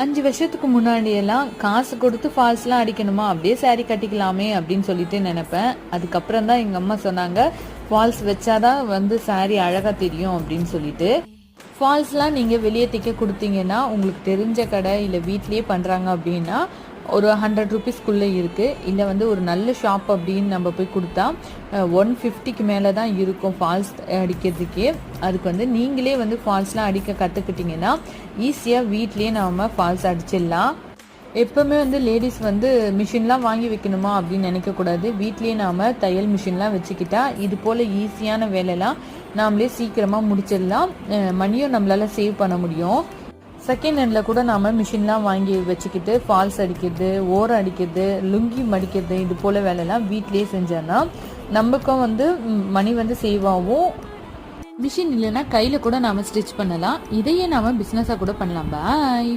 5 வருஷத்துக்கு முன்னாடியெல்லாம் காசு கொடுத்து ஃபால்ஸ்லாம் அடிக்கணுமா, அப்படியே சாரீ கட்டிக்கலாமே அப்படின்னு சொல்லிட்டு நினைப்பேன். அதுக்கப்புறம் தான் எங்கள் அம்மா சொன்னாங்க, ஃபால்ஸ் வச்சாதான் வந்து சாரீ அழகாக தெரியும் அப்படின்னு சொல்லிட்டு. ஃபால்ஸ்லாம் நீங்கள் வெளியே தைக்க கொடுத்தீங்கன்னா, உங்களுக்கு தெரிஞ்ச கடை இல்லை வீட்லேயே பண்ணுறாங்க அப்படின்னா ஒரு 100 ருபீஸ்க்குள்ளே இருக்குது. இல்லை வந்து ஒரு நல்ல ஷாப் அப்படின்னு நம்ம போய் கொடுத்தா 150க்கு மேலே தான் இருக்கும் ஃபால்ஸ் அடிக்கிறதுக்கே. அதுக்கு வந்து நீங்களே வந்து ஃபால்ஸ்லாம் அடிக்க கற்றுக்கிட்டிங்கன்னா ஈஸியாக வீட்லேயே நம்ம ஃபால்ஸ் அடிச்சிடலாம். எப்போவுமே வந்து லேடிஸ் வந்து மிஷின்லாம் வாங்கி வைக்கணுமா அப்படின்னு நினைக்கக்கூடாது. வீட்லேயே நாம் தையல் மிஷின்லாம் வச்சுக்கிட்டா இது போல் ஈஸியான வேலைலாம் நாமளே சீக்கிரமாக முடிச்சிடலாம். மணியும் நம்மளால் சேவ் பண்ண முடியும். செகண்ட் ஹேண்டில் கூட நாம் மிஷின்லாம் வாங்கி வச்சுக்கிட்டு ஃபால்ஸ் அடிக்கிறது, ஓரம் அடிக்கிறது, லுங்கி மடிக்கிறது, இது போல் வேலைலாம் வீட்லேயே செஞ்சோன்னா நமக்கும் வந்து மணி வந்து சேவ் ஆகும். மிஷின் இல்லைன்னா கையில் கூட நாம் ஸ்டிச் பண்ணலாம். இதையே நாம் பிஸ்னஸாக கூட பண்ணலாம். பாய்.